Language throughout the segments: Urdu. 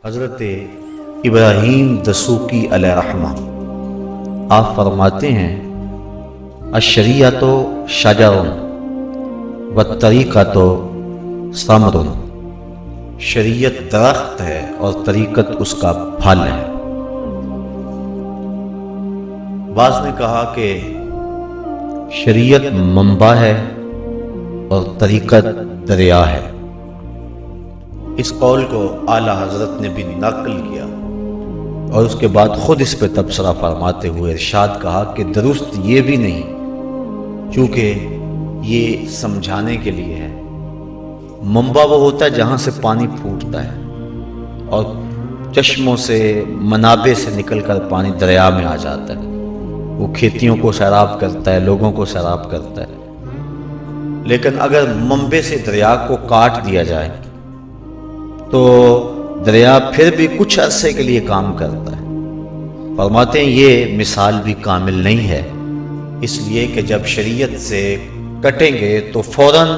حضرت ابراہیم دسوقی علیہ رحمہ آپ فرماتے ہیں الشریعۃ شجر والطریقۃ ثمر، شریعت درخت ہے اور طریقت اس کا پھل ہے۔ بعض نے کہا کہ شریعت منبع ہے اور طریقت دریا ہے۔ اس قول کو اعلیٰ حضرت نے بھی نقل کیا اور اس کے بعد خود اس پہ تبصرہ فرماتے ہوئے ارشاد کہا کہ درست یہ بھی نہیں، چونکہ یہ سمجھانے کے لیے ہے۔ منبع وہ ہوتا ہے جہاں سے پانی پھوٹتا ہے اور چشموں سے منابع سے نکل کر پانی دریا میں آ جاتا ہے، وہ کھیتیوں کو سیراب کرتا ہے، لوگوں کو سیراب کرتا ہے۔ لیکن اگر منبع سے دریا کو کاٹ دیا جائے تو دریا پھر بھی کچھ عرصے کے لیے کام کرتا ہے۔ فرماتے ہیں یہ مثال بھی کامل نہیں ہے، اس لیے کہ جب شریعت سے کٹیں گے تو فوراً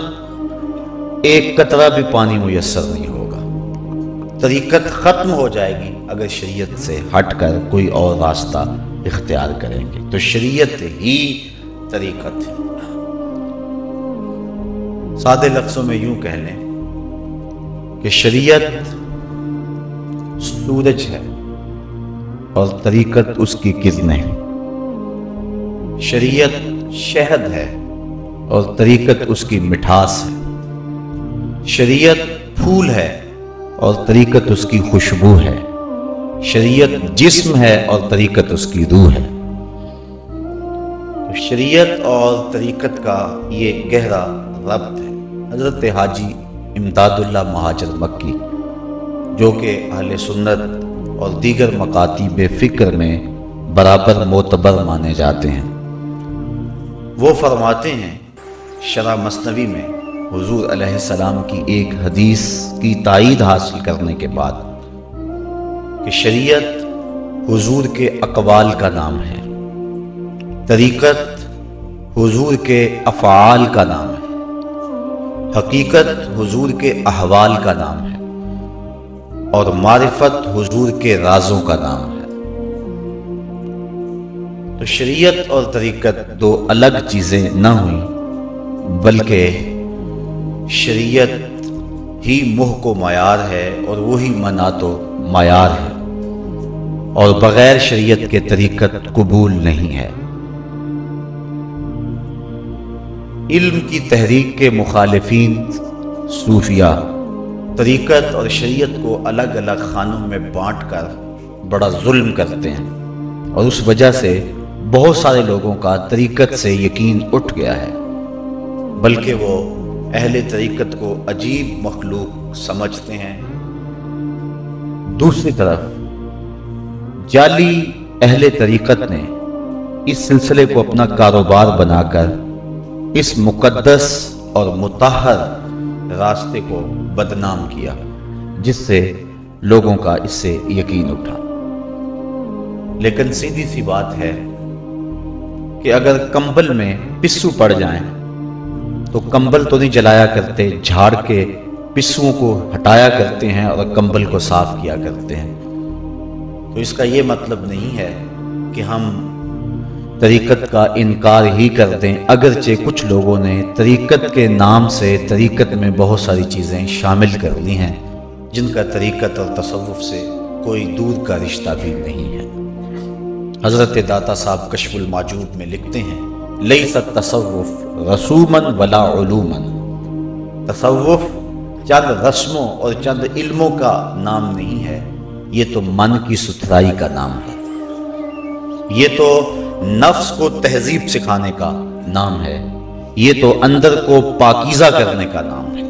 ایک قطرہ بھی پانی میسر نہیں ہوگا، طریقت ختم ہو جائے گی اگر شریعت سے ہٹ کر کوئی اور راستہ اختیار کریں گے۔ تو شریعت ہی طریقت ہے۔ سادے لفظوں میں یوں کہہ لیں کہ شریعت سورج ہے اور طریقت اس کی کرنیں، شریعت شہد ہے اور طریقت اس کی مٹھاس ہے، شریعت پھول ہے اور طریقت اس کی خوشبو ہے، شریعت جسم ہے اور طریقت اس کی روح ہے۔ تو شریعت اور طریقت کا یہ گہرا ربط ہے۔ حضرت حاجی امداد اللہ مہاجر مکی، جو کہ اہل سنت اور دیگر مکاتیب فکر میں برابر معتبر مانے جاتے ہیں، وہ فرماتے ہیں شرح مثنوی میں حضور علیہ السلام کی ایک حدیث کی تائید حاصل کرنے کے بعد کہ شریعت حضور کے اقوال کا نام ہے، طریقت حضور کے افعال کا نام ہے، حقیقت حضور کے احوال کا نام ہے اور معرفت حضور کے رازوں کا نام ہے۔ تو شریعت اور طریقت دو الگ چیزیں نہ ہوئیں، بلکہ شریعت ہی مح کو معیار ہے اور وہی منات و معیار ہے، اور بغیر شریعت کے طریقت قبول نہیں ہے۔ علم کی تحریک کے مخالفین صوفیہ طریقت اور شریعت کو الگ الگ خانوں میں بانٹ کر بڑا ظلم کرتے ہیں، اور اس وجہ سے بہت سارے لوگوں کا طریقت سے یقین اٹھ گیا ہے، بلکہ وہ اہل طریقت کو عجیب مخلوق سمجھتے ہیں۔ دوسری طرف جعلی اہل طریقت نے اس سلسلے کو اپنا کاروبار بنا کر اس مقدس اور مطہر راستے کو بدنام کیا، جس سے لوگوں کا اس سے یقین اٹھا۔ لیکن سیدھی سی بات ہے کہ اگر کمبل میں پسو پڑ جائیں تو کمبل تو نہیں جلایا کرتے، جھاڑ کے پسوؤں کو ہٹایا کرتے ہیں اور کمبل کو صاف کیا کرتے ہیں۔ تو اس کا یہ مطلب نہیں ہے کہ ہم طریقت کا انکار ہی کر دیں، اگرچہ کچھ لوگوں نے طریقت کے نام سے طریقت میں بہت ساری چیزیں شامل کر لی ہیں جن کا طریقت اور تصوف سے کوئی دور کا رشتہ بھی نہیں ہے۔ حضرت داتا صاحب کشف المعجوب میں لکھتے ہیں لیس التصوف رسوما ولا علوما، تصوف چند رسموں اور چند علموں کا نام نہیں ہے، یہ تو من کی ستھرائی کا نام ہے، یہ تو نفس کو تہذیب سکھانے کا نام ہے، یہ تو اندر کو پاکیزہ کرنے کا نام ہے۔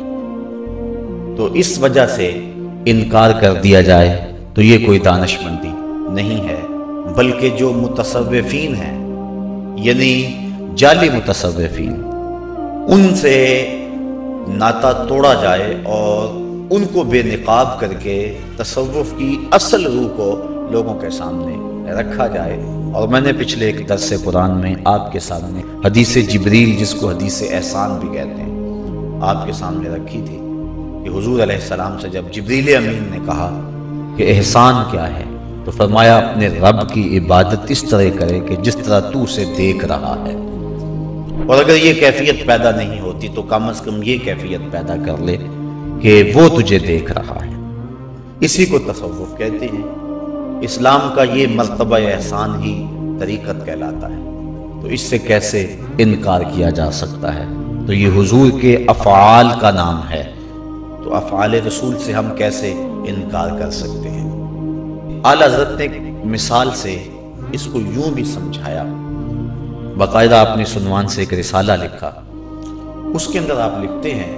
تو اس وجہ سے انکار کر دیا جائے تو یہ کوئی دانش مندی نہیں ہے، بلکہ جو متصوفین ہیں یعنی جعلی متصوفین، ان سے ناطہ توڑا جائے اور ان کو بے نقاب کر کے تصوف کی اصل روح کو لوگوں کے سامنے رکھا جائے۔ اور میں نے پچھلے ایک درس قرآن میں آپ کے سامنے حدیث جبریل، جس کو حدیث احسان بھی کہتے ہیں، آپ کے سامنے رکھی تھی کہ حضور علیہ السلام سے جب جبریل امین نے کہا کہ احسان کیا ہے، تو فرمایا اپنے رب کی عبادت اس طرح کرے کہ جس طرح تو اسے دیکھ رہا ہے، اور اگر یہ کیفیت پیدا نہیں ہوتی تو کم از کم یہ کیفیت پیدا کر لے کہ وہ تجھے دیکھ رہا ہے۔ اسی کو تصوف کہتے ہیں۔ اسلام کا یہ مرتبہ احسان ہی طریقت کہلاتا ہے، تو اس سے کیسے انکار کیا جا سکتا ہے؟ تو یہ حضور کے افعال کا نام ہے، تو افعال رسول سے ہم کیسے انکار کر سکتے ہیں؟ اعلیٰ حضرت نے مثال سے اس کو یوں بھی سمجھایا، باقاعدہ آپ نے عنوان سے ایک رسالہ لکھا، اس کے اندر آپ لکھتے ہیں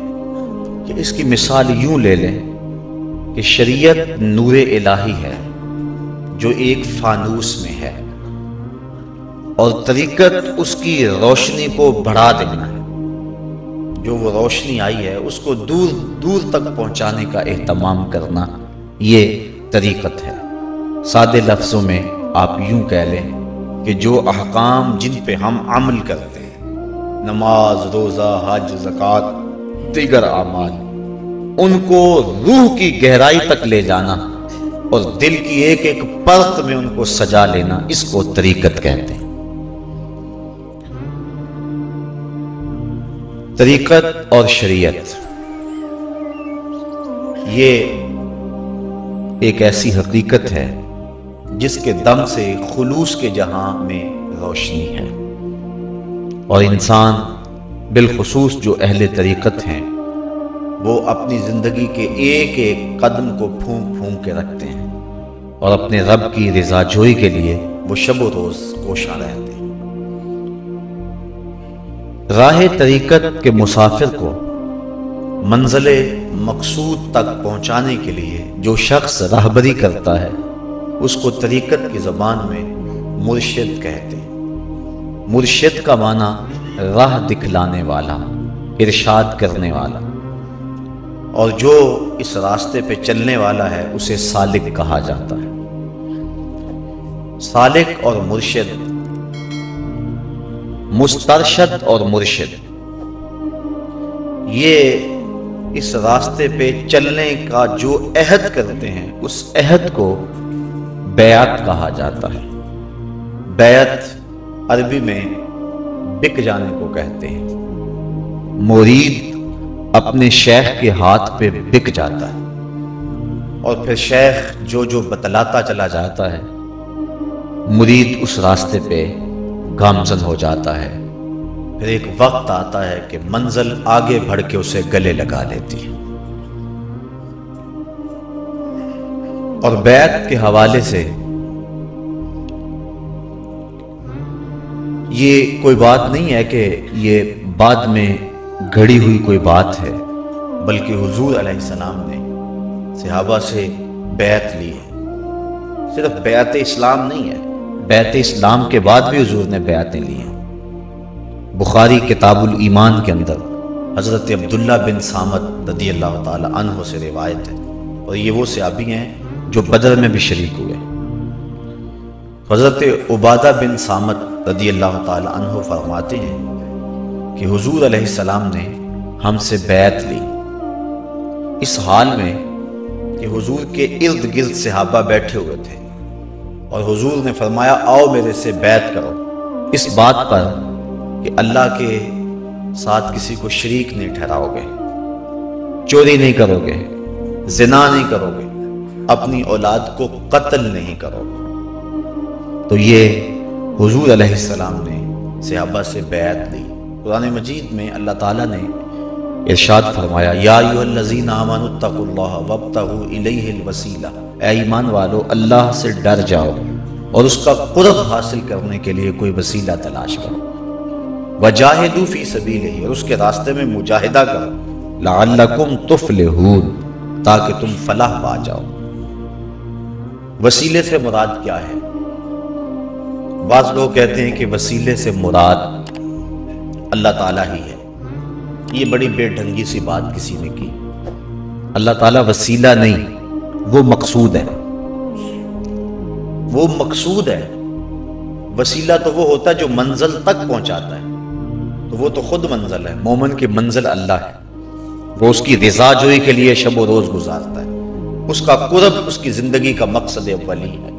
کہ اس کی مثال یوں لے لیں کہ شریعت نور الہی ہے جو ایک فانوس میں ہے، اور طریقت اس کی روشنی کو بڑھا دینا ہے، جو وہ روشنی آئی ہے اس کو دور دور تک پہنچانے کا اہتمام کرنا، یہ طریقت ہے۔ سادے لفظوں میں آپ یوں کہہ لیں کہ جو احکام جن پہ ہم عمل کرتے ہیں، نماز، روزہ، حج، زکوٰۃ، دیگر اعمال، ان کو روح کی گہرائی تک لے جانا اور دل کی ایک ایک پرت میں ان کو سجا لینا، اس کو طریقت کہتے ہیں۔ طریقت اور شریعت یہ ایک ایسی حقیقت ہے جس کے دم سے خلوص کے جہاں میں روشنی ہے، اور انسان بالخصوص جو اہل طریقت ہیں وہ اپنی زندگی کے ایک ایک قدم کو پھونک پھونک کے رکھتے ہیں، اور اپنے رب کی رضا جوئی کے لیے وہ شب و روز کوشاں رہتے ہیں۔ راہ طریقت کے مسافر کو منزل مقصود تک پہنچانے کے لیے جو شخص راہبری کرتا ہے اس کو طریقت کی زبان میں مرشد کہتے ہیں۔ مرشد کا معنی راہ دکھلانے والا، ارشاد کرنے والا، اور جو اس راستے پہ چلنے والا ہے اسے سالک کہا جاتا ہے۔ سالک اور مرشد، مسترشد اور مرشد، یہ اس راستے پہ چلنے کا جو عہد کرتے ہیں اس عہد کو بیعت کہا جاتا ہے۔ بیعت عربی میں بک جانے کو کہتے ہیں۔ مرید اپنے شیخ کے ہاتھ پہ بک جاتا ہے، اور پھر شیخ جو بتلاتا چلا جاتا ہے مرید اس راستے پہ گامزن ہو جاتا ہے۔ پھر ایک وقت آتا ہے کہ منزل آگے بڑھ کے اسے گلے لگا لیتی ہے۔ اور بیعت کے حوالے سے یہ کوئی بات نہیں ہے کہ یہ بعد میں گھڑی ہوئی کوئی بات ہے، بلکہ حضور علیہ السلام نے صحابہ سے بیعت لی ہے۔ صرف بیعت اسلام نہیں ہے، بیعت اسلام کے بعد بھی حضور نے بیعتیں لی ہیں۔ بخاری کتاب الایمان کے اندر حضرت عبداللہ بن صامت رضی اللہ تعالی عنہ سے روایت ہے، اور یہ وہ صحابی ہیں جو بدر میں بھی شریک ہوئے۔ حضرت عبادہ بن صامت رضی اللہ تعالی عنہ فرماتے ہیں کہ حضور علیہ السلام نے ہم سے بیعت لی، اس حال میں کہ حضور کے ارد گرد صحابہ بیٹھے ہوئے تھے، اور حضور نے فرمایا آؤ میرے سے بیعت کرو، اس بات پر کہ اللہ کے ساتھ کسی کو شریک نہیں ٹھہراؤ گے، چوری نہیں کرو گے، زنا نہیں کرو گے، اپنی اولاد کو قتل نہیں کرو گے۔ تو یہ حضور علیہ السلام نے صحابہ سے بیعت لی۔ قرآن مجید میں اللہ تعالیٰ نے ارشاد فرمایا یا ایھا الذین آمنوا اتقوا اللہ وابتغوا الیہ الوسیلہ، اے ایمان والو اللہ سے ڈر جاؤ اور اس کا قرب حاصل کرنے کے لیے کوئی وسیلہ تلاش کرو، وجاہدوا فی سبیلہ، اور اس کے راستے میں مجاہدہ کرو، لعلکم تفلحون، تاکہ تم فلاح پا جاؤ۔ وسیلے سے مراد کیا ہے؟ بعض لوگ کہتے ہیں کہ وسیلے سے مراد اللہ تعالیٰ ہی ہے۔ یہ بڑی بے ڈھنگی سی بات کسی نے کی۔ اللہ تعالیٰ وسیلہ نہیں، وہ مقصود ہے، وہ مقصود ہے۔ وسیلہ تو وہ ہوتا ہے جو منزل تک پہنچاتا ہے، تو وہ تو خود منزل ہے۔ مومن کی منزل اللہ ہے، وہ اس کی رضا جوئی کے لیے شب و روز گزارتا ہے، اس کا قرب اس کی زندگی کا مقصد اولی ہے،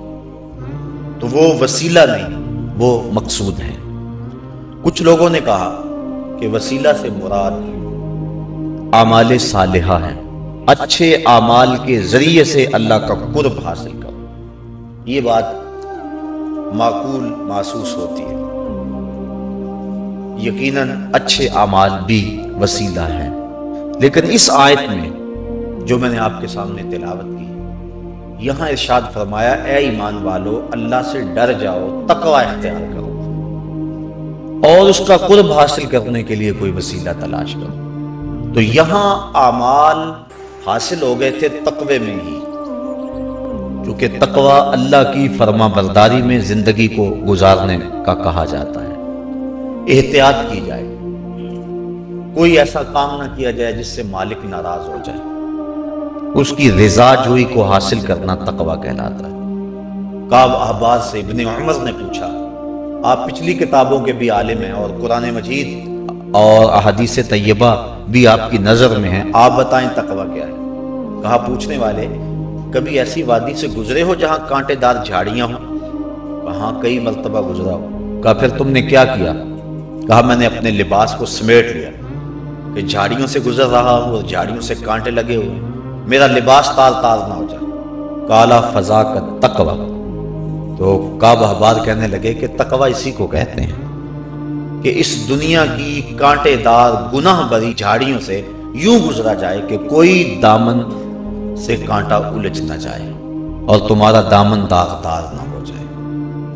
تو وہ وسیلہ نہیں، وہ مقصود ہے۔ کچھ لوگوں نے کہا کہ وسیلہ سے مراد اعمال صالحہ ہیں، اچھے اعمال کے ذریعے سے اللہ کا قرب حاصل کرو۔ یہ بات معقول محسوس ہوتی ہے، یقیناً اچھے اعمال بھی وسیلہ ہیں، لیکن اس آیت میں جو میں نے آپ کے سامنے تلاوت کی، یہاں ارشاد فرمایا اے ایمان والو اللہ سے ڈر جاؤ، تقوی اختیار کرو اور اس کا قرب حاصل کرنے کے لیے کوئی وسیلہ تلاش کرو۔ تو یہاں اعمال حاصل ہو گئے تھے تقوی میں ہی، کیونکہ تقوی اللہ کی فرما برداری میں زندگی کو گزارنے کا کہا جاتا ہے۔ احتیاط کی جائے، کوئی ایسا کام نہ کیا جائے جس سے مالک ناراض ہو جائے، اس کی رضا جوئی کو حاصل کرنا تقوی کہلاتا ہے۔ کعب احبار سے ابن عمر نے پوچھا، آپ پچھلی کتابوں کے بھی عالم ہیں اور قرآن مجید اور احادیث طیبہ بھی آپ کی نظر میں ہیں، آپ بتائیں تقوی کیا ہے؟ کہا پوچھنے والے، کبھی ایسی وادی سے گزرے ہو جہاں کانٹے دار جھاڑیاں ہوں؟ کہاں کئی مرتبہ گزرا ہو۔ کہا پھر تم نے کیا کیا؟ کہا میں نے اپنے لباس کو سمیٹ لیا کہ جھاڑیوں سے گزر رہا ہوں اور جھاڑیوں سے کانٹے لگے ہوئے، میرا لباس تار تار نہ ہو جائے۔ کالا فضا کا تقوی۔ تو کعب احبار کہنے لگے کہ تقوی اسی کو کہتے ہیں کہ اس دنیا کی کانٹے دار گناہ بھری جھاڑیوں سے یوں گزرا جائے کہ کوئی دامن سے کانٹا الجھ نہ جائے اور تمہارا دامن داغدار نہ ہو جائے۔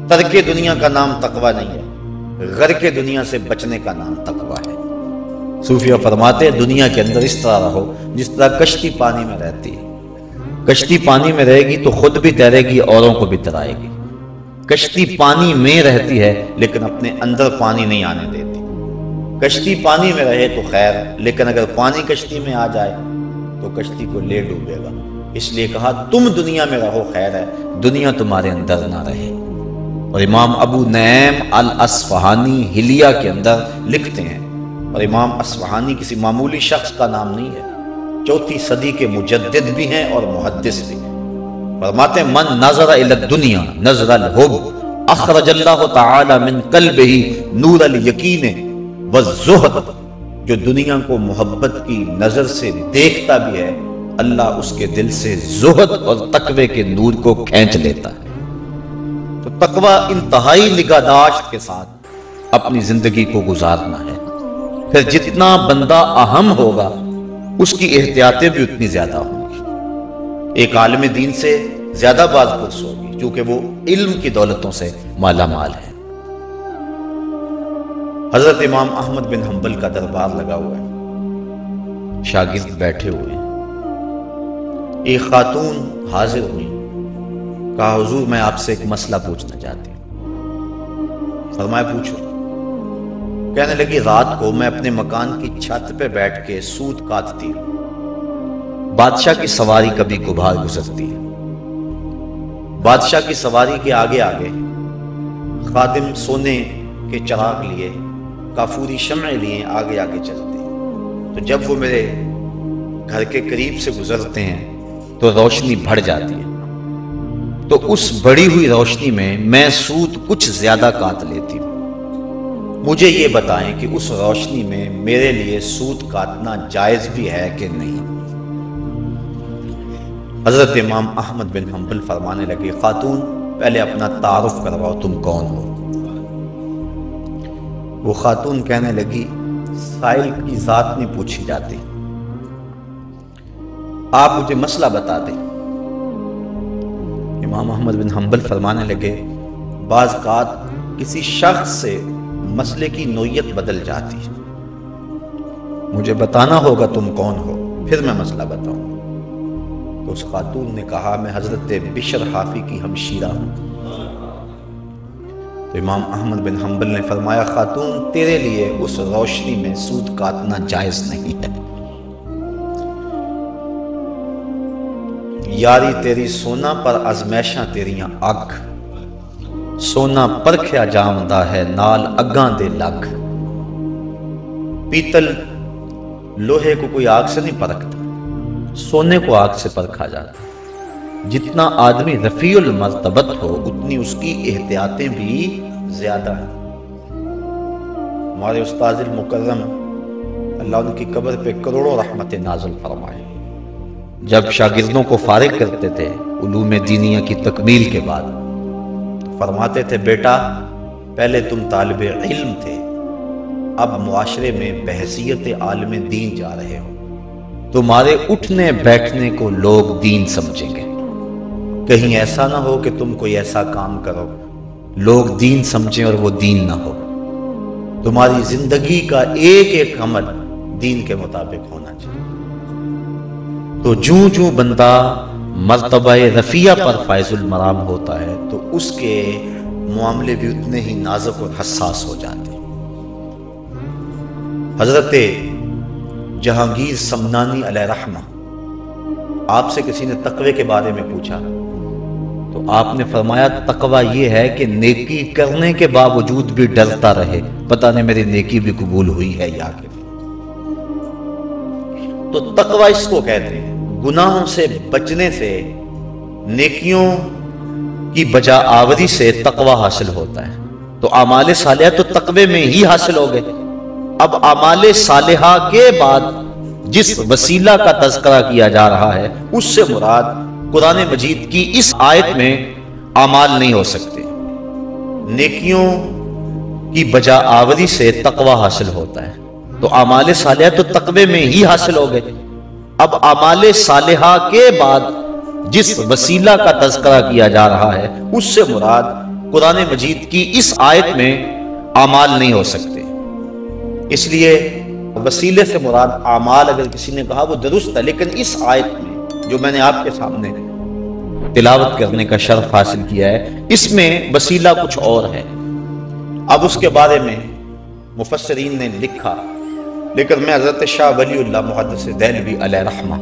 ترک دنیا کا نام تقوی نہیں ہے، غرق دنیا سے بچنے کا نام تقوی ہے۔ صوفیہ فرماتے ہیں دنیا کے اندر اس طرح رہو جس طرح کشتی پانی میں رہتی ہے۔ کشتی پانی میں رہے گی تو خود بھی تیرے گی، اوروں کو بھی ترائے گی۔ کشتی پانی میں رہتی ہے لیکن اپنے اندر پانی نہیں آنے دیتی۔ کشتی پانی میں رہے تو خیر، لیکن اگر پانی کشتی میں آ جائے تو کشتی کو لے ڈوبے گا۔ اس لیے کہا تم دنیا میں رہو خیر ہے، دنیا تمہارے اندر نہ رہے۔ اور امام ابو نعیم الاصفہانی حلیہ کے اندر لکھتے ہیں، اور امام اصفہانی کسی معمولی شخص کا نام نہیں ہے، 4 صدی کے مجدد بھی ہیں اور محدث بھی۔ فرماتے ہیں من نظر الی الدنیا نظر الحب اخرج اللہ تعالی من قلبہ نور الیقین والزہد۔ جو دنیا کو محبت کی نظر سے دیکھتا بھی ہے، اللہ اس کے دل سے زہد اور تقوی کے نور کو کھینچ لیتا ہے۔ تو تقوی انتہائی نگہداشت کے ساتھ اپنی زندگی کو گزارنا ہے۔ پھر جتنا بندہ اہم ہوگا اس کی احتیاطیں بھی اتنی زیادہ ہوں گی۔ ایک عالم دین سے زیادہ باز پرس ہوگی کیونکہ وہ علم کی دولتوں سے مالا مال ہے۔ حضرت امام احمد بن حنبل کا دربار لگا ہوا ہے، شاگرد بیٹھے ہوئے ہیں۔ ایک خاتون حاضر ہوئی، کہا حضور میں آپ سے ایک مسئلہ پوچھنا چاہتی ہوں۔ فرمایا پوچھو۔ کہنے لگی رات کو میں اپنے مکان کی چھت پہ بیٹھ کے سوت کاٹتی ہوں، بادشاہ کی سواری کبھی کبھار گزرتی ہے، بادشاہ کی سواری کے آگے آگے خادم سونے کے چراغ لیے، کافوری شمع لیے آگے آگے چلتے ہیں۔ تو جب وہ میرے گھر کے قریب سے گزرتے ہیں تو روشنی بڑھ جاتی ہے، تو اس بڑی ہوئی روشنی میں سوت کچھ زیادہ کاٹ لیتی ہوں۔ مجھے یہ بتائیں کہ اس روشنی میں میرے لیے سوت کاٹنا جائز بھی ہے کہ نہیں؟ حضرت امام احمد بن حنبل فرمانے لگے خاتون پہلے اپنا تعارف کرواؤ، تم کون ہو؟ وہ خاتون کہنے لگی سائل کی ذات نہیں پوچھی جاتی، آپ مجھے مسئلہ بتا دیں۔ امام احمد بن حنبل فرمانے لگے بعض اوقات کسی شخص سے مسئلے کی نوعیت بدل جاتی ہے، مجھے بتانا ہوگا تم کون ہو، پھر میں مسئلہ بتاؤں۔ تو اس خاتون نے کہا میں حضرت بشر حافی کی ہمشیرہ ہوں۔ تو امام احمد بن حنبل نے فرمایا خاتون تیرے لیے اس روشنی میں سوت کاٹنا جائز نہیں ہے، یاری تیری سونا پر ازمیشاں تیریاں اگ، سونا پرکھیا جامدہ ہے نال اگاں دے لگ۔ پیتل لوہے کو کوئی آگ سے نہیں پرکھتا، سونے کو آگ سے پرکھا جاتا ہے۔ جتنا آدمی رفیع المرتبت ہو اتنی اس کی احتیاطیں بھی زیادہ ہیں۔ ہمارے استاذ المکرم اللہ ان کی قبر پہ کروڑوں رحمت نازل فرمائے، جب شاگردوں کو فارغ کرتے تھے علوم دینیہ کی تکمیل کے بعد، فرماتے تھے بیٹا پہلے تم طالب علم تھے، اب معاشرے میں بحیثیت عالم دین جا رہے ہو، تمہارے اٹھنے بیٹھنے کو لوگ دین سمجھیں گے، کہیں ایسا نہ ہو کہ تم کوئی ایسا کام کرو لوگ دین سمجھیں اور وہ دین نہ ہو، تمہاری زندگی کا ایک ایک عمل دین کے مطابق ہونا چاہیے۔ تو جوں بندہ مرتبہ رفیع پر فائز المرام ہوتا ہے تو اس کے معاملے بھی اتنے ہی نازک اور حساس ہو جاتے ہیں۔ حضرت جہانگیر سمنانی علیہ رحمہ، آپ سے کسی نے تقوی کے بارے میں پوچھا تو آپ نے فرمایا تقوی یہ ہے کہ نیکی کرنے کے باوجود بھی ڈرتا رہے، پتہ نہیں میری نیکی بھی قبول ہوئی ہے یا کہ نہیں۔ تو تقوی اس کو کہتے ہیں، گناہوں سے بچنے سے، نیکیوں کی بجا آوری سے تقوی حاصل ہوتا ہے۔ تو اعمال صالحہ تو تقوی میں ہی حاصل ہو گئے۔ اب اعمال صالحہ کے بعد جس وسیلہ کا تذکرہ کیا جا رہا ہے اس سے مراد قرآن مجید کی اس آیت میں اعمال نہیں ہو سکتے۔ نیکیوں کی بجا آوری سے تقوی حاصل ہوتا ہے، تو اعمال صالحہ تو تقوی میں ہی حاصل ہو گئے۔ اب اعمال صالحہ کے بعد جس وسیلہ کا تذکرہ کیا جا رہا ہے اس سے مراد قرآن مجید کی اس آیت میں اعمال نہیں ہو سکتے۔ اس لیے وسیلے سے مراد اعمال اگر کسی نے کہا وہ درست ہے، لیکن اس آیت میں جو میں نے آپ کے سامنے تلاوت کرنے کا شرف حاصل کیا ہے اس میں وسیلہ کچھ اور ہے۔ اب اس کے بارے میں مفسرین نے لکھا، لیکن میں حضرت شاہ ولی اللہ محدث دہلوی علیہ رحمہ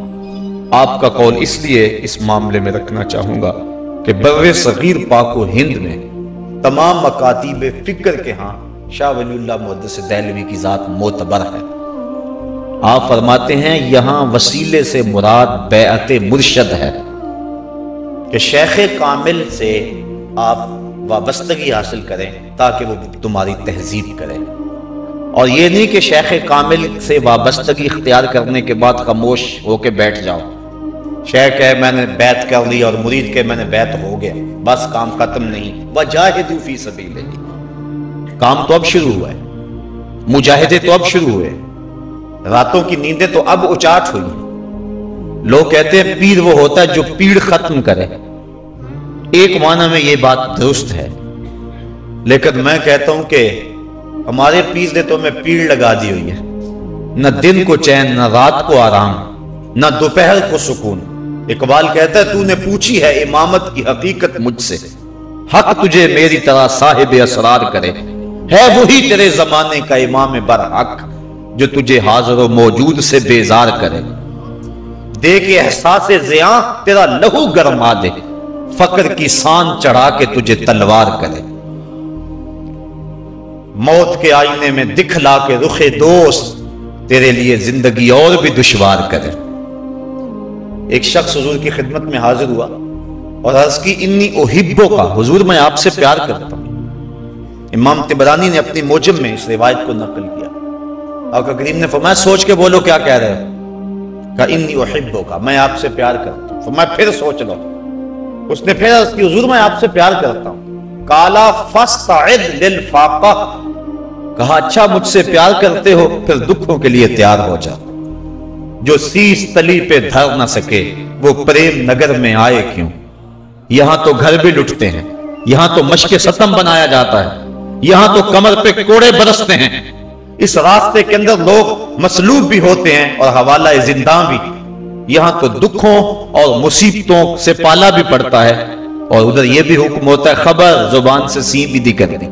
آپ کا قول اس لیے اس معاملے میں رکھنا چاہوں گا کہ بر صغیر پاک و ہند میں تمام مکاتیب فکر کے ہاں شاہ ولی اللہ محدث دہلوی کی ذات معتبر ہے۔ آپ فرماتے ہیں یہاں وسیلے سے مراد بیعت مرشد ہے کہ شیخ کامل سے آپ وابستگی حاصل کریں تاکہ وہ تمہاری تہذیب کرے، اور یہ نہیں کہ شیخ کامل سے وابستگی اختیار کرنے کے بعد خاموش ہو کے بیٹھ جاؤ، شیخ ہے میں نے بیعت کر لی اور مرید کے میں نے بیعت ہو گیا بس کام ختم نہیں۔ وجاہدوا فی سبیلہ، کام تو اب شروع ہوا ہے، مجاہدے تو اب شروع ہوئے، راتوں کی نیندیں تو اب اچاٹ ہوئی۔ لوگ کہتے ہیں پیر وہ ہوتا ہے جو پیڑ ختم کرے، ایک معنی میں یہ بات درست ہے، لیکن میں کہتا ہوں کہ ہمارے پیر نے تو ہمیں پیڑ لگا دی ہوئی ہے، نہ دن کو چین نہ رات کو آرام نہ دوپہر کو سکون۔ اقبال کہتا ہے تو نے پوچھی ہے امامت کی حقیقت مجھ سے، حق تجھے میری طرح صاحب اسرار کرے، ہے وہی تیرے زمانے کا امام برحق جو تجھے حاضر و موجود سے بیزار کرے، دے کے احساس زیاں تیرا لہو گرما دے، فقر کی سان چڑھا کے تجھے تلوار کرے، موت کے آئینے میں دکھلا کے رخ دوست تیرے لیے زندگی اور بھی دشوار کرے۔ ایک شخص حضور کی خدمت میں حاضر ہوا اور عرض کی انی احبو کا، حضور میں آپ سے پیار کرتا ہوں۔ امام طبرانی نے اپنی موجم میں اس روایت کو نقل کیا، آقا کریم نے فرمایا سوچ کے بولو کیا کہہ رہے ہو، کہا انی احبو کا، میں آپ سے پیار کرتا ہوں۔ فرمایا پھر سوچ لو۔ اس نے پھر عرض کی حضور میں آپ سے پیار کرتا ہوں۔ قالا فاستعد للفاقہ، کہا اچھا مجھ سے پیار کرتے ہو پھر دکھوں کے لیے تیار ہو جا، جو سیس تلی پہ دھر نہ سکے وہ پریم نگر میں آئے کیوں، یہاں تو گھر بھی لٹتے ہیں، یہاں تو مشق ستم بنایا جاتا ہے، یہاں تو کمر پہ کوڑے برستے ہیں، اس راستے کے اندر لوگ مسلوب بھی ہوتے ہیں اور حوالہ زنداں بھی، یہاں تو دکھوں اور مصیبتوں سے پالا بھی پڑتا ہے، اور ادھر یہ بھی حکم ہوتا ہے خبر زبان سے سیدھی دی کر دی،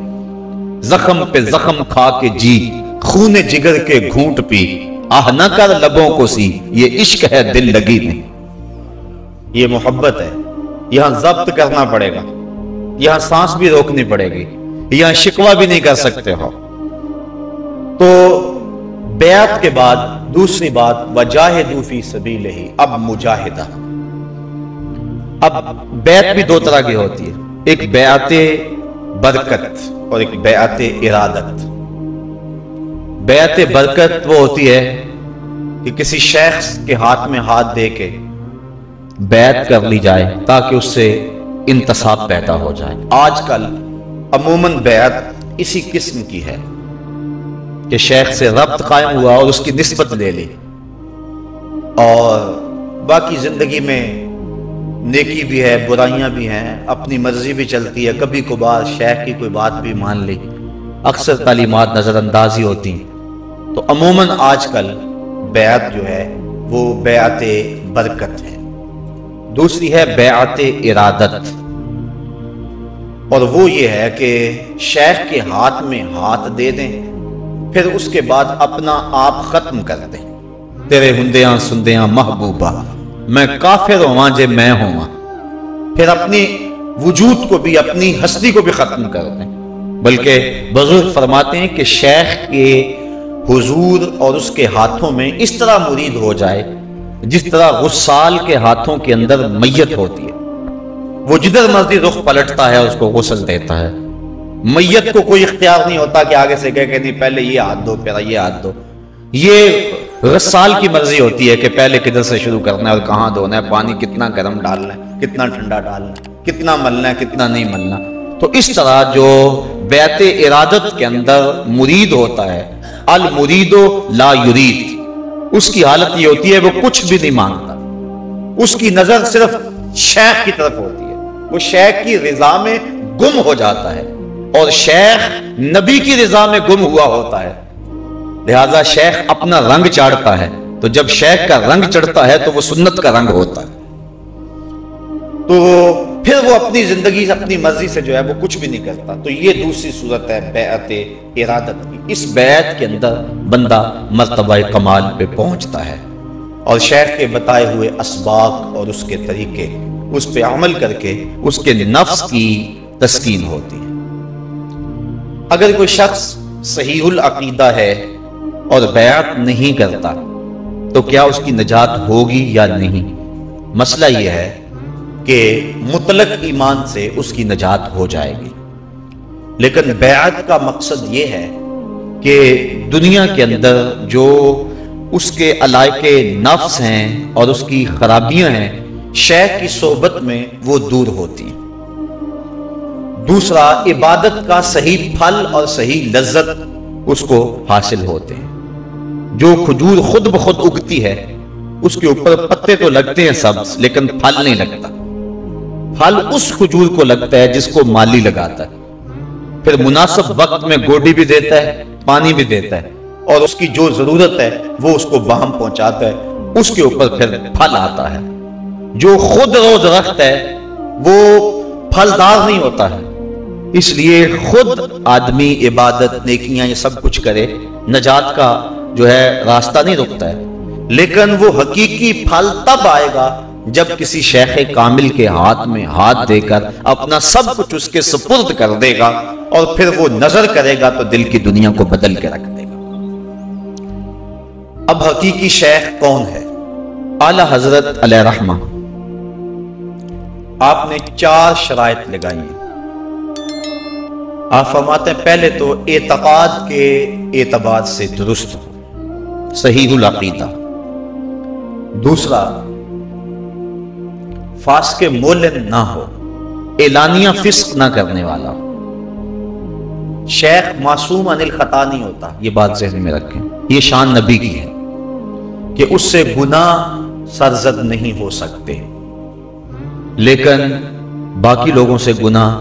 زخم پہ زخم کھا کے جی، خون جگر کے گھونٹ پی، آہ نہ کر لبوں کو سی، یہ عشق ہے دل لگی نہیں، یہ محبت ہے، یہاں ضبط کرنا پڑے گا، یہاں سانس بھی روکنی پڑے گی، یہاں شکوہ بھی نہیں کر سکتے ہو۔ تو بیعت کے بعد دوسری بات وجاہدوا فی سبیلہ، اب مجاہدہ، اب بیعت بھی دو طرح کی ہوتی ہے، ایک بیعت برکت اور ایک بیعت ارادت۔ بیعت برکت وہ ہوتی ہے کہ کسی شخص کے ہاتھ میں ہاتھ دے کے بیعت کر لی جائے تاکہ اس سے انتصاب پیدا ہو جائے۔ آج کل عموماً بیعت اسی قسم کی ہے کہ شیخ سے ربط قائم ہوا اور اس کی نسبت لے لی، اور باقی زندگی میں نیکی بھی ہے، برائیاں بھی ہیں، اپنی مرضی بھی چلتی ہے، کبھی کبھار شیخ کی کوئی بات بھی مان لی، اکثر تعلیمات نظر انداز ہی ہوتی ہیں۔ تو عموماً آج کل بیعت جو ہے وہ بیعت برکت ہے۔ دوسری ہے بیعت ارادت، اور وہ یہ ہے کہ شیخ کے ہاتھ میں ہاتھ دے دیں، پھر اس کے بعد اپنا آپ ختم کر دیں۔ تیرے ہندیاں سندیاں محبوبہ میں کافر ہواں جے میں ہواں، پھر اپنی وجود کو بھی، اپنی ہستی کو بھی ختم کر دیں۔ بلکہ بزرگ فرماتے ہیں کہ شیخ کے حضور اور اس کے ہاتھوں میں اس طرح مرید ہو جائے جس طرح غسال کے ہاتھوں کے اندر میت ہوتی ہے، وہ جدھر مرضی رخ پلٹتا ہے اس کو غسل دیتا ہے۔ میت کو کوئی اختیار نہیں ہوتا کہ آگے سے کہے کہ نہیں پہلے یہ ہاتھ دو پھر یہ ہاتھ دو۔ یہ غسال کی مرضی ہوتی ہے کہ پہلے کدھر سے شروع کرنا ہے اور کہاں دھونا ہے، پانی کتنا گرم ڈالنا ہے، کتنا ٹھنڈا ڈالنا ہے، کتنا ملنا ہے، کتنا نہیں ملنا۔ تو اس طرح جو بیعت ارادت کے اندر مرید ہوتا ہے، المرید لا یرید، اس کی حالت یہ ہوتی ہے وہ کچھ بھی نہیں مانگتا، اس کی نظر صرف شیخ کی طرف ہوتی ہے، وہ شیخ کی رضا میں گم ہو جاتا ہے، اور شیخ نبی کی رضا میں گم ہوا ہوتا ہے۔ لہذا شیخ اپنا رنگ چاڑتا ہے، تو جب شیخ کا رنگ چڑھتا ہے تو وہ سنت کا رنگ ہوتا ہے، تو پھر وہ اپنی زندگی سے اپنی مرضی سے جو ہے وہ کچھ بھی نہیں کرتا۔ تو یہ دوسری صورت ہے بیعت ارادت کی۔ اس بیعت کے اندر بندہ مرتبہ کمال پہ پہنچتا ہے، اور شیخ کے بتائے ہوئے اسباق اور اس کے طریقے اس پہ عمل کر کے اس کے نفس کی تسکین ہوتی ہے۔ اگر کوئی شخص صحیح العقیدہ ہے اور بیعت نہیں کرتا تو کیا اس کی نجات ہوگی یا نہیں؟ مسئلہ یہ ہے کہ مطلق ایمان سے اس کی نجات ہو جائے گی، لیکن بیعت کا مقصد یہ ہے کہ دنیا کے اندر جو اس کے علائق نفس ہیں اور اس کی خرابیاں ہیں، شیخ کی صحبت میں وہ دور ہوتی ہیں۔ دوسرا، عبادت کا صحیح پھل اور صحیح لذت اس کو حاصل ہوتے ہیں۔ جو کھجور خود بخود اگتی ہے اس کے اوپر پتے تو لگتے ہیں سبز، لیکن پھل نہیں لگتا۔ پھل اس کھجور کو لگتا ہے جس کو مالی لگاتا ہے، پھر مناسب وقت میں گوڈی بھی دیتا ہے، پانی بھی دیتا ہے، اور اس کی جو ضرورت ہے وہ اس کو باہم پہنچاتا ہے، اس کے اوپر پھر پھل آتا ہے۔ جو خود رو درخت ہے وہ پھلدار نہیں ہوتا ہے، اس لیے خود آدمی عبادت، نیکیاں، یہ سب کچھ کرے، نجات کا جو ہے راستہ نہیں رکتا ہے، لیکن وہ حقیقی پھل تب آئے گا جب کسی شیخ کامل کے ہاتھ میں ہاتھ دے کر اپنا سب کچھ اس کے سپرد کر دے گا، اور پھر وہ نظر کرے گا تو دل کی دنیا کو بدل کے رکھ دے گا۔ اب حقیقی شیخ کون ہے؟ اعلی حضرت علیہ رحمہ آپ نے 4 شرائط لگائی ہیں۔ آپ فرماتے ہیں پہلے تو اعتقاد کے اعتبار سے درست ہو، صحیح العقیدہ۔ دوسرا، فاسق مولن نہ ہو، اعلانیہ فسق نہ کرنے والا ہو۔ شیخ معصوم عن الخطا نہیں ہوتا، یہ بات ذہن میں رکھیں، یہ شان نبی کی ہے کہ اس سے گناہ سرزد نہیں ہو سکتے، لیکن باقی لوگوں سے گناہ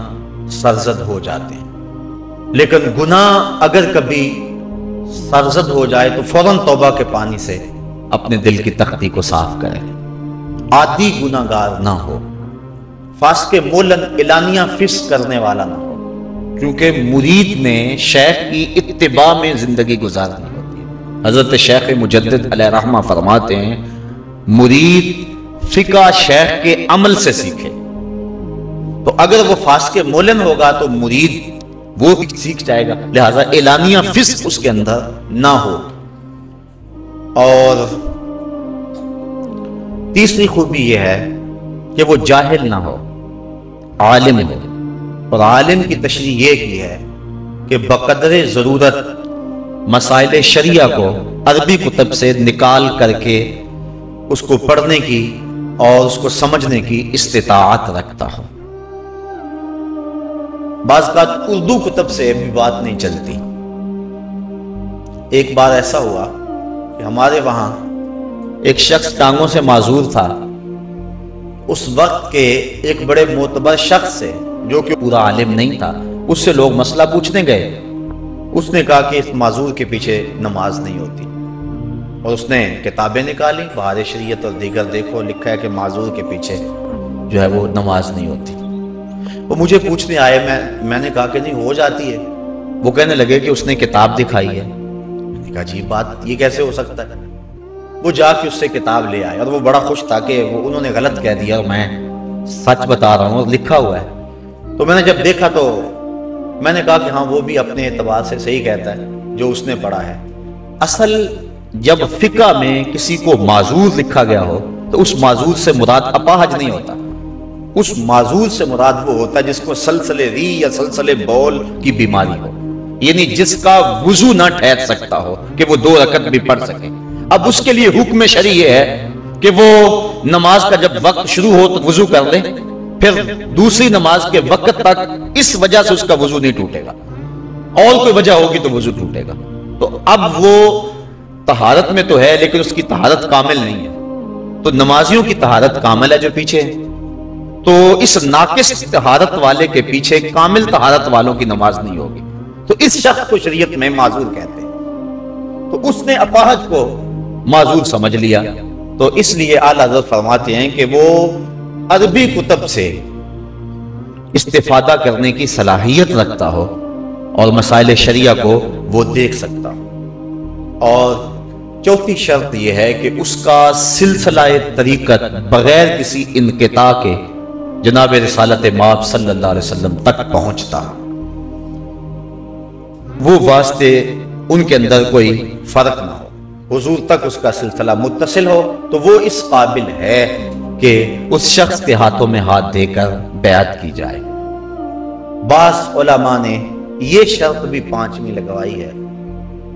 سرزد ہو جاتے ہیں۔ لیکن گناہ اگر کبھی سرزد ہو جائے تو فوراً توبہ کے پانی سے اپنے دل کی تختی کو صاف کرے، عادی گناہگار نہ ہو، فاسق مولن اعلانیہ فسق کرنے والا نہ ہو، کیونکہ مرید نے شیخ کی اتباع میں زندگی گزارنی ہوتی ہے۔ حضرت شیخ مجدد علیہ رحمہ فرماتے ہیں مرید فقہ شیخ کے عمل سے سیکھے، تو اگر وہ فاسق مولن ہوگا تو مرید وہ بھی سیکھ جائے گا، لہذا اعلانیہ فسق اس کے اندر نہ ہو۔ اور تیسری خوبی یہ ہے کہ وہ جاہل نہ ہو، عالم ہو. اور عالم کی تشریح یہ کی ہے کہ بقدر ضرورت مسائل شریعہ کو عربی کتب سے نکال کر کے اس کو پڑھنے کی اور اس کو سمجھنے کی استطاعت رکھتا ہو. بعض اوقات اردو کتب سے بھی بات نہیں چلتی. ایک بار ایسا ہوا کہ ہمارے وہاں ایک شخص ٹانگوں سے معذور تھا. اس وقت کے ایک بڑے معتبر شخص سے جو کہ پورا عالم نہیں تھا، اس سے لوگ مسئلہ پوچھنے گئے. اس نے کہا کہ اس معذور کے پیچھے نماز نہیں ہوتی، اور اس نے کتابیں نکالی بہار شریعت اور دیگر، دیکھو لکھا ہے کہ معذور کے پیچھے جو ہے وہ نماز نہیں ہوتی. وہ مجھے پوچھنے آئے، میں نے کہا کہ نہیں ہو جاتی ہے. وہ کہنے لگے کہ اس نے کتاب دکھائی ہے. میں نے کہا عجیب بات، یہ کیسے ہو سکتا ہے؟ وہ جا کے اس سے کتاب لے آئے اور وہ بڑا خوش تھا کہ انہوں نے غلط کہہ دیا اور میں سچ بتا رہا ہوں اور لکھا ہوا ہے. تو میں نے جب دیکھا تو میں نے کہا کہ ہاں وہ بھی اپنے اعتبار سے صحیح کہتا ہے جو اس نے پڑھا ہے. اصل جب فقہ میں کسی کو معذور لکھا گیا ہو تو اس معذور سے مراد اپاہج نہیں ہوتا. اس معذور سے مراد وہ ہوتا ہے جس کو سلسلے ری یا سلسلے بول کی بیماری ہو، یعنی جس کا وضو نہ ٹھہر سکتا ہو کہ وہ 2 رکعت بھی پڑھ سکے. اب اس کے لیے حکم شرعی یہ ہے کہ وہ نماز کا جب وقت شروع ہو تو وضو کر لے، پھر دوسری نماز کے وقت تک اس وجہ سے اس کا وضو نہیں ٹوٹے گا، اور کوئی وجہ ہوگی تو وضو ٹوٹے گا. تو اب وہ طہارت میں تو ہے لیکن اس کی طہارت کامل نہیں ہے. تو نمازیوں کی طہارت کامل ہے جو پیچھے ہے، تو اس ناقص طہارت والے کے پیچھے کامل طہارت والوں کی نماز نہیں ہوگی. تو اس شخص کو شریعت میں معذور کہتے ہیں. تو اس نے اپاہج کو معذور سمجھ لیا. تو اس لیے اعلیٰ حضرت فرماتے ہیں کہ وہ عربی کتب سے استفادہ کرنے کی صلاحیت رکھتا ہو اور مسائل شریعہ کو وہ دیکھ سکتا ہو. اور چوتھی شرط یہ ہے کہ اس کا سلسلہ طریقت بغیر کسی انقطاع کے جناب رسالت مآب صلی اللہ علیہ وسلم تک پہنچتا. وہ واسطے ان کے اندر کوئی فرق نہ ہو، حضور تک اس کا سلسلہ متصل ہو، تو وہ اس قابل ہے کہ اس شخص کے ہاتھوں میں ہاتھ دے کر بیعت کی جائے. بعض علماء نے یہ شرط بھی 5ویں لگوائی ہے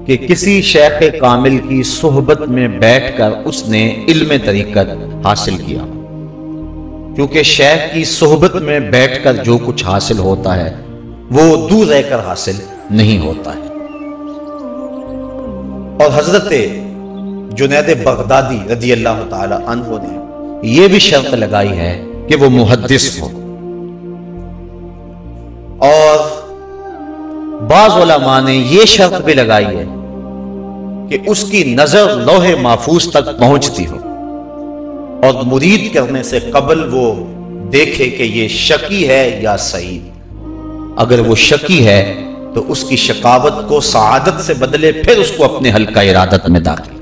کہ کسی شیخ کامل کی صحبت میں بیٹھ کر اس نے علم طریقت حاصل کیا، کیونکہ شیخ کی صحبت میں بیٹھ کر جو کچھ حاصل ہوتا ہے وہ دور رہ کر حاصل نہیں ہوتا ہے. اور حضرت جنید بغدادی رضی اللہ تعالی عنہ نے یہ بھی شرط لگائی ہے کہ وہ محدث ہو. اور بعض علماء نے یہ شرط بھی لگائی ہے کہ اس کی نظر لوح محفوظ تک پہنچتی ہو اور مرید کرنے سے قبل وہ دیکھے کہ یہ شکی ہے یا صحیح. اگر وہ شکی ہے تو اس کی شقاوت کو سعادت سے بدلے، پھر اس کو اپنے حلقہ ارادت میں داخل کرے.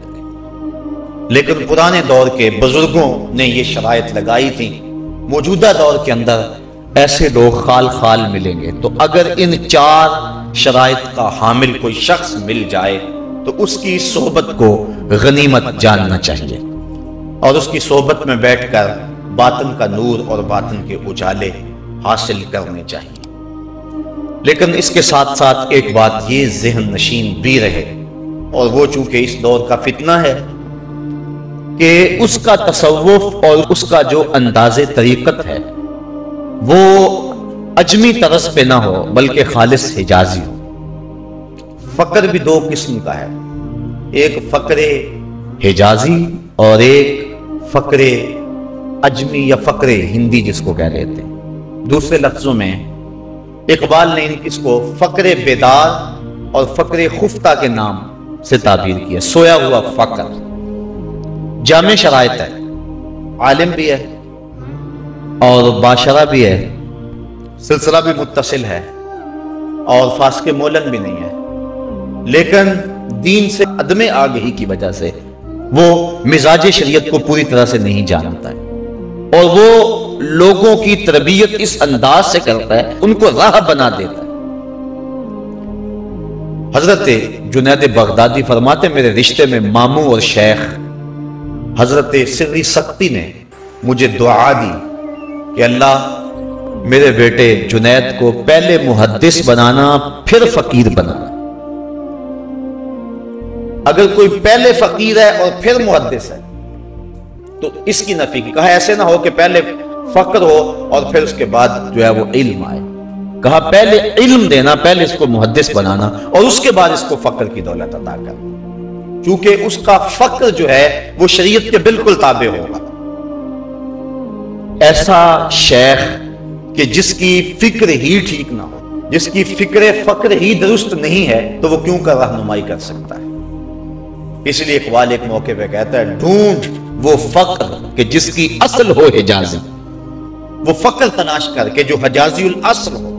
لیکن پرانے دور کے بزرگوں نے یہ شرائط لگائی تھی. موجودہ دور کے اندر ایسے لوگ خال خال ملیں گے، تو اگر ان 4 شرائط کا حامل کوئی شخص مل جائے تو اس کی صحبت کو غنیمت جاننا چاہیے اور اس کی صحبت میں بیٹھ کر باطن کا نور اور باطن کے اجالے حاصل کرنے چاہیے. لیکن اس کے ساتھ ساتھ ایک بات یہ ذہن نشین بھی رہے، اور وہ چونکہ اس دور کا فتنہ ہے، کہ اس کا تصوف اور اس کا جو انداز طریقت ہے وہ اجمی طرز پہ نہ ہو بلکہ خالص حجازی ہو. فقر بھی 2 قسم کا ہے، ایک فقر حجازی اور ایک فقر اجمی یا فقر ہندی جس کو کہہ لیتے ہیں. دوسرے لفظوں میں اقبال نے اس کو فقر بیدار اور فقر خفتہ کے نام سے تعبیر کیا. سویا ہوا فقر. جامع شرائط ہے، عالم بھی ہے اور باشرہ بھی ہے، سلسلہ بھی متصل ہے اور فاسق مولن بھی نہیں ہے، لیکن دین سے عدم آگہی کی وجہ سے وہ مزاج شریعت کو پوری طرح سے نہیں جانتا ہے، اور وہ لوگوں کی تربیت اس انداز سے کرتا ہے، ان کو راہ بنا دیتا ہے. حضرت جنید بغدادی فرماتے میرے رشتے میں ماموں اور شیخ حضرت سری سختی نے مجھے دعا دی کہ اللہ میرے بیٹے جنید کو پہلے محدث بنانا پھر فقیر بنانا. اگر کوئی پہلے فقیر ہے اور پھر محدث ہے تو اس کی نفی کی. کہا ایسے نہ ہو کہ پہلے فقر ہو اور پھر اس کے بعد جو ہے وہ علم آئے. کہا پہلے علم دینا، پہلے اس کو محدث بنانا اور اس کے بعد اس کو فقر کی دولت عطا کرنا، چونکہ اس کا فقر جو ہے وہ شریعت کے بالکل تابع ہوگا. ایسا شیخ کہ جس کی فکر ہی ٹھیک نہ ہو، جس کی فکر فقر ہی درست نہیں ہے، تو وہ کیوں کر رہنمائی کر سکتا ہے؟ اس لیے اقبال ایک موقع پہ کہتا ہے ڈھونڈ وہ فقر کہ جس کی اصل ہو حجازی. وہ فقر تلاش کر کے جو حجازی الاصل ہو.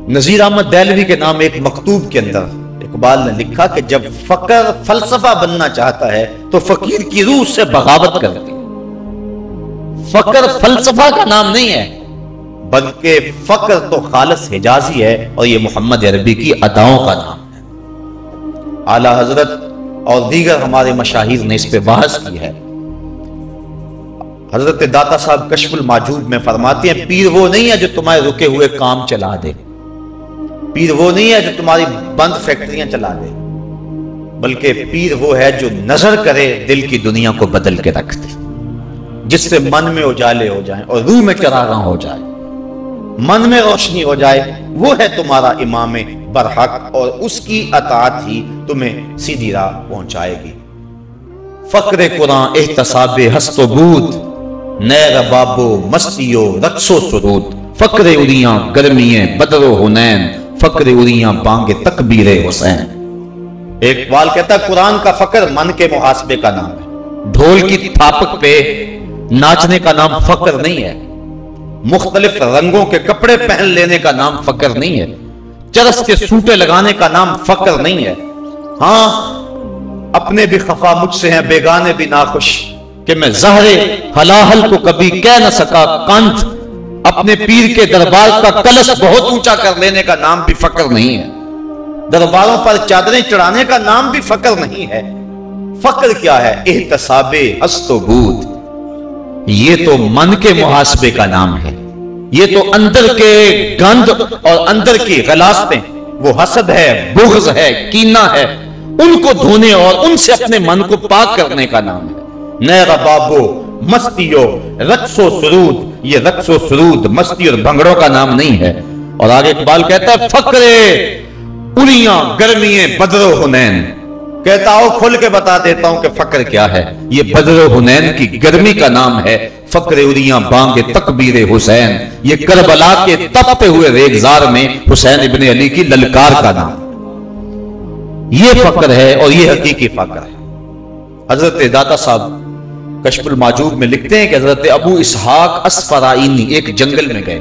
نذیر احمد دہلوی کے نام ایک مکتوب کے اندر اقبال نے لکھا کہ جب فقر فلسفہ بننا چاہتا ہے تو فقیر کی روح سے بغاوت کرتی ہے. فقر فلسفہ کا نام نہیں ہے، بلکہ فقر تو خالص حجازی ہے، اور یہ محمد عربی کی اداؤں کا نام ہے. اعلیٰ حضرت اور دیگر ہمارے مشاہیر نے اس پہ بحث کی ہے. حضرت داتا صاحب کشف المعجوب میں فرماتے ہیں پیر وہ نہیں ہے جو تمہارے رکے ہوئے کام چلا دے، پیر وہ نہیں ہے جو تمہاری بند فیکٹریاں چلا دے، بلکہ پیر وہ ہے جو نظر کرے دل کی دنیا کو بدل کے رکھ دے، جس سے من میں اجالے ہو جائیں اور روح میں چراغاں ہو جائے، من میں روشنی ہو جائے. وہ ہے تمہارا امام برحق، اور اس کی اطاعت ہی تمہیں سیدھی راہ پہنچائے گی. فقر قرآن احتساب ہست و بود، نئے ربابو مستیو رقص و سرود. فقر اریاں گرمیاں بدر و حنین، فقر اریاں بانگ تکبیر حسین. ایک اقبال کہتا ہے قرآن کا فقر من کے محاسبے کا نام ہے. ڈھول کی تھاپک پہ ناچنے کا نام فقر نہیں ہے، مختلف رنگوں کے کپڑے پہن لینے کا نام فقر نہیں ہے، چرس کے سوٹے لگانے کا نام فقر نہیں ہے. ہاں اپنے بھی خفا مجھ سے ہیں بیگانے بھی ناخوش، کہ میں زہر ہلاہل کو کبھی کہہ نہ سکا کانت. اپنے پیر کے دربار کا کلش بہت اونچا کر لینے کا نام بھی فقر نہیں ہے، درباروں پر چادریں چڑھانے کا نام بھی فقر نہیں ہے. فقر کیا ہے؟ احتساب ہست و بود. یہ تو من کے محاسبے کا نام ہے، یہ تو اندر کے گند اور اندر کی غلاستیں، وہ حسد ہے، بغض ہے، کینہ ہے، ان کو دھونے اور ان سے اپنے من کو پاک کرنے کا نام ہے. نئے ربابو مستیو رقص و سرود، یہ رقص و سرود مستی اور بھنگڑوں کا نام نہیں ہے. اور آگے اقبال کہتا ہے فقر اریاں گرمیاں بدر و حنین. کہتا ہوں کھل کے بتا دیتا ہوں کہ فقر کیا ہے. یہ بدر و حنین کی گرمی کا نام ہے. فقر اریاں بانگ تکبیر حسین، یہ کربلا کے تپتے ہوئے ریگزار میں حسین ابن علی کی للکار کا نام. یہ فقر ہے اور یہ حقیقی فقر ہے. حضرت داتا صاحب کشف المعجوب میں لکھتے ہیں کہ حضرت ابو اسحاق اسفرائینی ایک جنگل میں گئے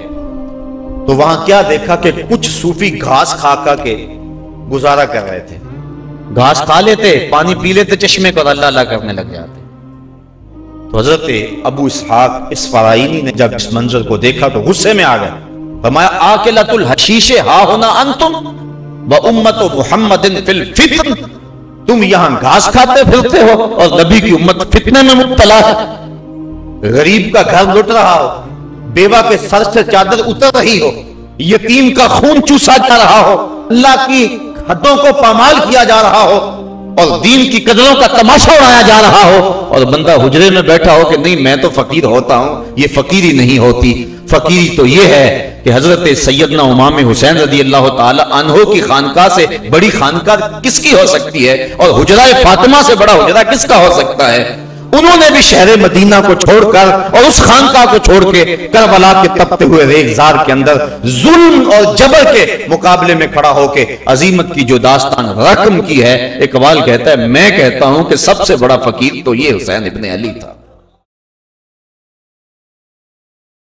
تو وہاں کیا دیکھا کہ کچھ صوفی گھاس کھا کھا کے گزارا کر رہے تھے. گھاس کھا لیتے، پانی پی لیتے چشمے کو اور اللہ اللہ کرنے لگ جاتے. تو حضرت ابو اسحاق اسفرائینی نے جب اس منظر کو دیکھا تو غصے میں آ گئے. فرمایا آکلۃ الحشیش ہا ہونا انتم و امت محمد فی الفتن. تم یہاں گھاس کھاتے پھرتے ہو اور نبی کی امت فتنے میں مبتلا ہے. غریب کا گھر لٹ رہا ہو، بیوہ کے سر سے چادر اتر رہی ہو، یتیم کا خون چوسا جا رہا ہو، اللہ کی حدوں کو پامال کیا جا رہا ہو اور دین کی قدروں کا تماشا اڑایا جا رہا ہو، اور بندہ حجرے میں بیٹھا ہو کہ نہیں میں تو فقیر ہوتا ہوں. یہ فقیری نہیں ہوتی. فقیری تو یہ ہے کہ حضرت سیدنا امام حسین رضی اللہ تعالی عنہ کی خانقاہ سے بڑی خانقاہ کس کی ہو سکتی ہے، اور حجرہ فاطمہ سے بڑا حجرہ کس کا ہو سکتا ہے. انہوں نے بھی شہر مدینہ کو چھوڑ کر اور اس خانقاہ کو چھوڑ کے کربلا کے تپتے ہوئے ریگزار کے اندر ظلم اور جبر کے مقابلے میں کھڑا ہو کے عظیمت کی جو داستان رقم کی ہے. اقبال کہتا ہے میں کہتا ہوں کہ سب سے بڑا فقیر تو یہ حسین ابن علی تھا.